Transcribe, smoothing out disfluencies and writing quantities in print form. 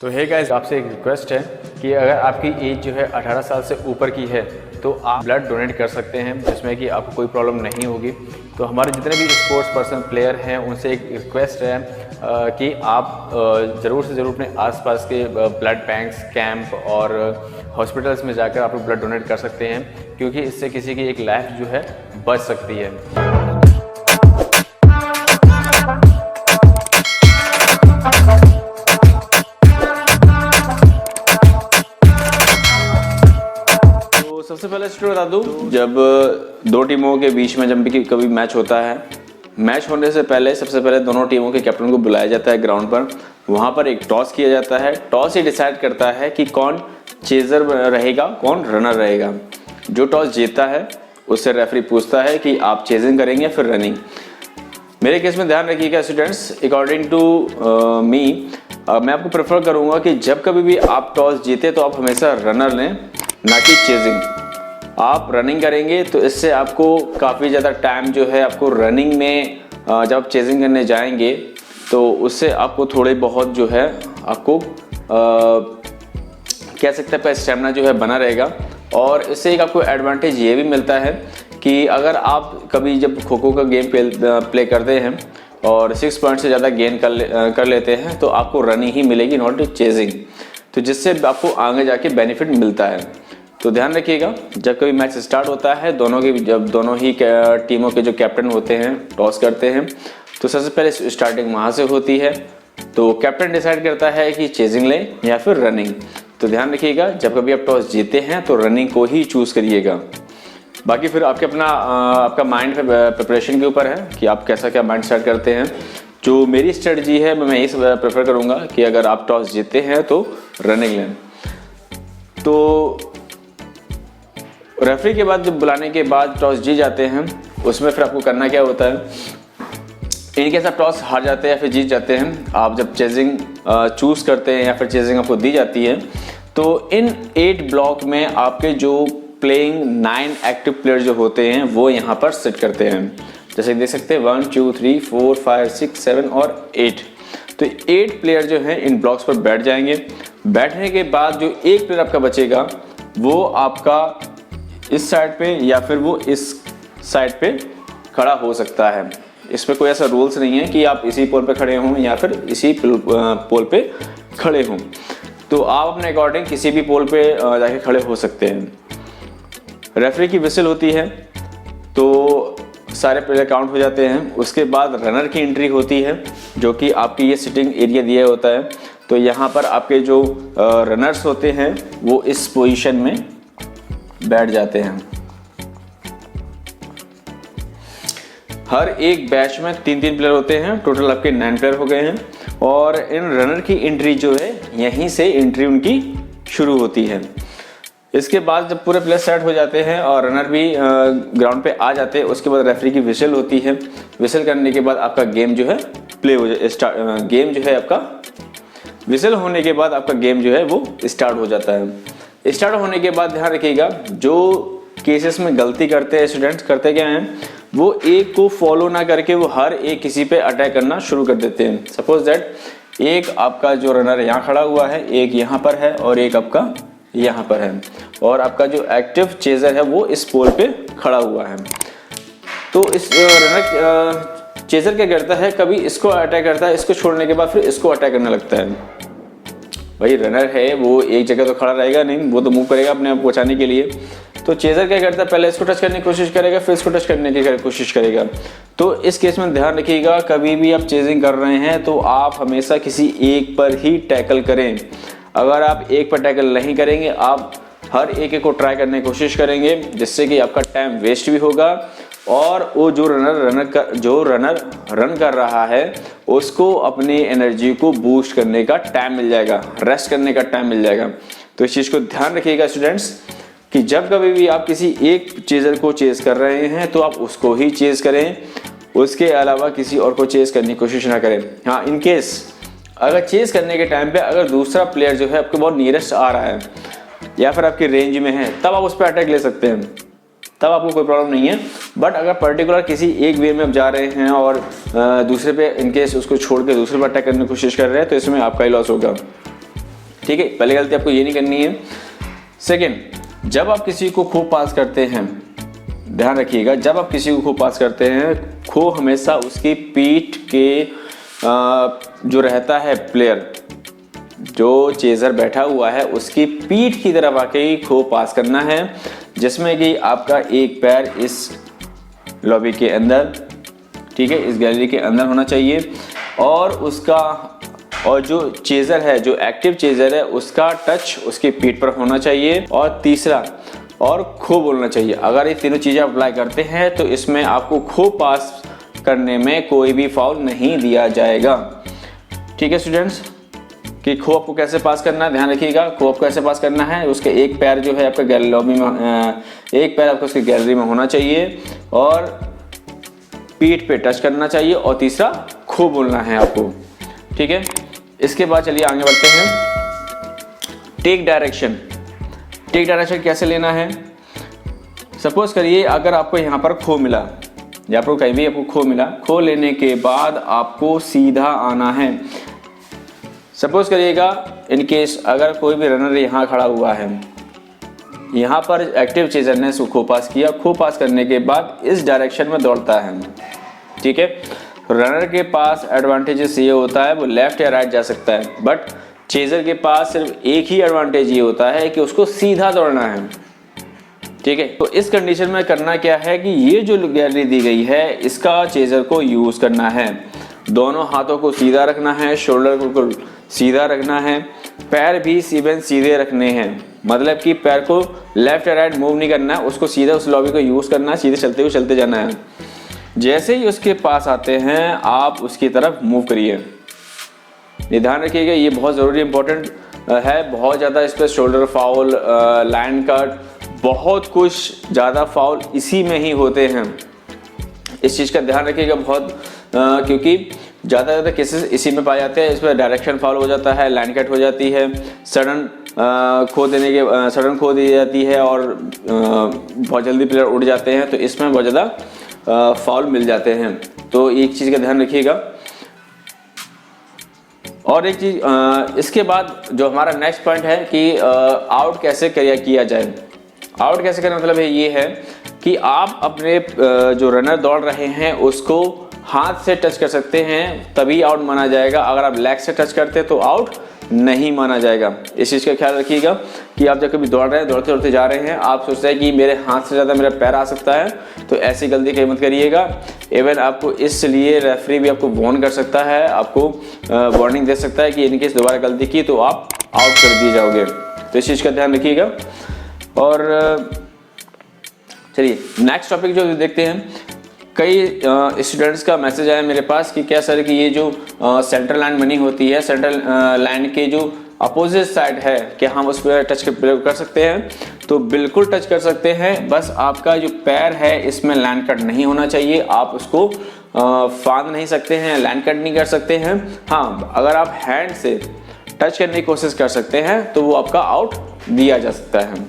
तो hey guys, आपसे एक रिक्वेस्ट है कि अगर आपकी एज जो है 18 साल से ऊपर की है तो आप ब्लड डोनेट कर सकते हैं, जिसमें कि आपको कोई प्रॉब्लम नहीं होगी। तो हमारे जितने भी स्पोर्ट्स पर्सन प्लेयर हैं उनसे एक रिक्वेस्ट है कि आप ज़रूर से ज़रूर अपने आसपास के ब्लड बैंक्स, कैंप और हॉस्पिटल्स में जाकर आप लोग ब्लड डोनेट कर सकते हैं, क्योंकि इससे किसी की एक लाइफ जो है बच सकती है। सबसे पहले स्टोरी बता दूं, जब दो टीमों के बीच में जब भी कभी मैच होता है, मैच होने से पहले सबसे पहले दोनों टीमों के कैप्टन को बुलाया जाता है ग्राउंड पर। वहां पर एक टॉस किया जाता है। टॉस ही डिसाइड करता है कि कौन चेजर रहेगा, कौन रनर रहेगा। जो टॉस जीतता है उससे रेफरी पूछता है कि आप चेजिंग करेंगे या फिर रनिंग। मेरे केस में ध्यान रखिएगा स्टूडेंट्स, अकॉर्डिंग टू मी मैं आपको प्रेफर करूंगा कि जब कभी भी आप टॉस जीते तो आप हमेशा रनर लें, ना कि चेजिंग। आप रनिंग करेंगे तो इससे आपको काफ़ी ज़्यादा टाइम जो है आपको रनिंग में, जब आप चेजिंग करने जाएंगे तो उससे आपको थोड़े बहुत जो है आपको कह सकते हैं स्टेमिना जो है बना रहेगा। और इससे एक आपको एडवांटेज ये भी मिलता है कि अगर आप कभी जब खो खो का गेम प्ले करते हैं और 6 पॉइंट से ज़्यादा गेन कर लेते हैं तो आपको रनिंग ही मिलेगी, नॉट चेजिंग। तो जिससे आपको आगे जाके बेनिफिट मिलता है। तो ध्यान रखिएगा, जब कभी मैच स्टार्ट होता है, जब दोनों ही टीमों के जो कैप्टन होते हैं टॉस करते हैं, तो सबसे पहले स्टार्टिंग वहाँ से होती है। तो कैप्टन डिसाइड करता है कि चेजिंग लें या फिर रनिंग। तो ध्यान रखिएगा, जब कभी आप टॉस जीते हैं तो रनिंग को ही चूज करिएगा। बाकी फिर आपका माइंड प्रिपरेशन के ऊपर है कि आप कैसा क्या माइंड सेट करते हैं। जो मेरी स्ट्रेटजी है मैं यही प्रेफर करूँगा कि अगर आप टॉस जीते हैं तो रनिंग लें। तो रेफरी के बाद जब बुलाने के बाद टॉस जीत जाते हैं, उसमें फिर आपको करना क्या होता है, इनकेस आप टॉस हार जाते हैं या फिर जीत जाते हैं, आप जब चेजिंग चूज करते हैं या फिर चेजिंग आपको दी जाती है, तो इन 8 ब्लॉक में आपके जो प्लेइंग 9 एक्टिव प्लेयर जो होते हैं वो यहाँ पर सेट करते हैं। जैसे देख सकते हैं 1 2 3 4 5 6 7 और 8। तो 8 प्लेयर जो हैं इन ब्लॉक्स पर बैठ जाएंगे। बैठने के बाद जो एक प्लेयर आपका बचेगा वो आपका इस साइड पे या फिर वो इस साइड पे खड़ा हो सकता है। इस पे कोई ऐसा रूल्स नहीं है कि आप इसी पोल पे खड़े हों या फिर इसी पोल पे खड़े हों। तो आप अपने अकॉर्डिंग किसी भी पोल पे जाके खड़े हो सकते हैं। रेफरी की विसिल होती है तो सारे प्लेयर काउंट हो जाते हैं। उसके बाद रनर की एंट्री होती है, जो कि आपकी ये सिटिंग एरिया दिया होता है। तो यहाँ पर आपके जो रनर्स होते हैं वो इस पोजीशन में बैठ जाते हैं। हर एक बैच में 3-3 प्लेयर होते हैं, टोटल आपके 9 प्लेयर हो गए हैं। और इन रनर की एंट्री जो है यहीं से एंट्री उनकी शुरू होती है। इसके बाद जब पूरे प्लेयर सेट हो जाते हैं और रनर भी ग्राउंड पे आ जाते हैं, उसके बाद रेफरी की विसिल होती है। विसिल करने के बाद आपका गेम जो है प्ले हो जाए, गेम जो है आपका विसिल होने के बाद आपका गेम जो है वो स्टार्ट हो जाता है। स्टार्ट होने के बाद ध्यान रखिएगा, जो केसेस में गलती करते हैं स्टूडेंट्स, करते क्या हैं, वो एक को फॉलो ना करके वो हर एक किसी पे अटैक करना शुरू कर देते हैं। सपोज दैट एक आपका जो रनर यहाँ खड़ा हुआ है, एक यहाँ पर है और एक आपका यहाँ पर है, और आपका जो एक्टिव चेजर है वो इस पोल पे खड़ा हुआ है। तो इस रनर चेजर क्या करता है, कभी इसको अटैक करता है, इसको छोड़ने के बाद फिर इसको अटैक करने लगता है। भाई रनर है वो एक जगह तो खड़ा रहेगा नहीं, वो तो मूव करेगा अपने आप बचाने के लिए। तो चेजर क्या करता है, पहले इसको टच करने की कोशिश करेगा, फिर इसको टच करने की कोशिश करेगा। तो इस केस में ध्यान रखिएगा, कभी भी आप चेजिंग कर रहे हैं तो आप हमेशा किसी एक पर ही टैकल करें। अगर आप एक पर टैकल नहीं करेंगे, आप हर एक को ट्राई करने की कोशिश करेंगे, जिससे कि आपका टाइम वेस्ट भी होगा और वो जो रनर रन कर रहा है उसको अपनी एनर्जी को बूस्ट करने का टाइम मिल जाएगा, रेस्ट करने का टाइम मिल जाएगा। तो इस चीज़ को ध्यान रखिएगा स्टूडेंट्स कि जब कभी भी आप किसी एक चेजर को चेज कर रहे हैं तो आप उसको ही चेज करें, उसके अलावा किसी और को चेज करने की कोशिश ना करें। हाँ, इन केस अगर चेज करने के टाइम पे अगर दूसरा प्लेयर जो है आपके बहुत नियरेस्ट आ रहा है या फिर आपकी रेंज में है, तब आप उस पर अटैक ले सकते हैं, तब आपको कोई प्रॉब्लम नहीं है। बट अगर पर्टिकुलर किसी एक वे में आप जा रहे हैं और दूसरे पे इनकेस उसको छोड़ के दूसरे पर अटैक करने की कोशिश कर रहे हैं तो इसमें आपका ही लॉस होगा। ठीक है, पहली गलती आपको ये नहीं करनी है। सेकेंड, जब आप किसी को खो पास करते हैं, ध्यान रखिएगा, जब आप किसी को खो पास करते हैं, खो हमेशा उसकी पीठ के जो रहता है प्लेयर, जो चेजर बैठा हुआ है, उसकी पीठ की तरफ आके ही खो पास करना है, जिसमें कि आपका एक पैर इस लॉबी के अंदर, ठीक है, इस गैलरी के अंदर होना चाहिए, और जो चेजर है, जो एक्टिव चेजर है, उसका टच उसकी पीठ पर होना चाहिए। और तीसरा, और खो बोलना चाहिए। अगर ये तीनों चीज़ें अप्लाई करते हैं तो इसमें आपको खो पास करने में कोई भी फाउल नहीं दिया जाएगा। ठीक है स्टूडेंट्स, कि खो आपको कैसे पास करना है, ध्यान रखिएगा। खो आपको कैसे पास करना है, उसके एक पैर जो है आपका गैलरी लॉबी में, एक पैर आपको उसकी गैलरी में होना चाहिए, और पीठ पे टच करना चाहिए, और तीसरा खो बोलना है आपको। ठीक है, इसके बाद चलिए आगे बढ़ते हैं। Take direction. टेक डायरेक्शन कैसे लेना है? सपोज करिए अगर आपको यहाँ पर खो मिला, या आपको कहीं भी आपको खो मिला, खो लेने के बाद आपको सीधा आना है। सपोज करिएगा इन केस अगर कोई भी रनर यहाँ खड़ा हुआ है, यहाँ पर एक्टिव चेजर ने खो पास किया, खो पास करने के बाद इस डायरेक्शन में दौड़ता है। ठीक है, रनर के पास एडवांटेजेस ये होता है वो लेफ्ट या राइट जा सकता है, बट चेजर के पास सिर्फ एक ही एडवांटेज ये होता है कि उसको सीधा दौड़ना है। ठीक है, तो इस कंडीशन में करना क्या है कि ये जो गैलरी दी गई है इसका चेजर को यूज करना है। दोनों हाथों को सीधा रखना है, शोल्डर को सीधा रखना है, पैर भी सीधे रखने हैं, मतलब कि पैर को लेफ्ट या राइट मूव नहीं करना है, उसको सीधा उस लॉबी को यूज करना है, सीधे चलते जाना है। जैसे ही उसके पास आते हैं आप उसकी तरफ मूव करिए। ये ध्यान रखिएगा, ये बहुत ज़रूरी इंपॉर्टेंट है। बहुत ज़्यादा इस पर शोल्डर फाउल, लाइन कट, बहुत कुछ ज़्यादा फाउल इसी में ही होते हैं। इस चीज़ का ध्यान रखिएगा बहुत, क्योंकि ज़्यादा केसेस इसी में पाए जाते हैं। इस पर डायरेक्शन फाउल हो जाता है, लाइन कट हो जाती है, सडन खो दी जाती है, और बहुत जल्दी प्लेयर उड़ जाते हैं, तो इसमें बहुत ज़्यादा फाउल मिल जाते हैं। तो एक चीज़ का ध्यान रखिएगा। और एक चीज़, इसके बाद जो हमारा नेक्स्ट पॉइंट है कि आउट कैसे किया जाए। आउट कैसे करना मतलब ये है कि आप अपने जो रनर दौड़ रहे हैं उसको हाथ से टच कर सकते हैं, तभी आउट माना जाएगा। अगर आप लेग से टच करते तो आउट नहीं माना जाएगा। इस चीज़ का ख्याल रखिएगा कि आप जब कभी दौड़ रहे हैं, दौड़ते जा रहे हैं, आप सोचते हैं कि मेरे हाथ से ज़्यादा मेरा पैर आ सकता है, तो ऐसी गलती कहीं मत करिएगा। इवन आपको इसलिए रेफरी भी आपको वार्न कर सकता है, आपको वार्निंग दे सकता है कि इनकेस दोबारा गलती की तो आप आउट कर दिए जाओगे। तो इस चीज़ का ध्यान रखिएगा। और चलिए नेक्स्ट टॉपिक जो देखते हैं। कई स्टूडेंट्स का मैसेज आया मेरे पास कि क्या सर कि ये जो सेंट्रल लाइन बनी होती है, सेंट्रल लाइन के जो अपोजिट साइड है, क्या हम उस पर टच कर सकते हैं? तो बिल्कुल टच कर सकते हैं, बस आपका जो पैर है इसमें लाइन कट नहीं होना चाहिए। आप उसको फांद नहीं सकते हैं, लाइन कट नहीं कर सकते हैं। हाँ, अगर आप हैंड से टच करने की कोशिश कर सकते हैं तो वो आपका आउट दिया जा सकता है।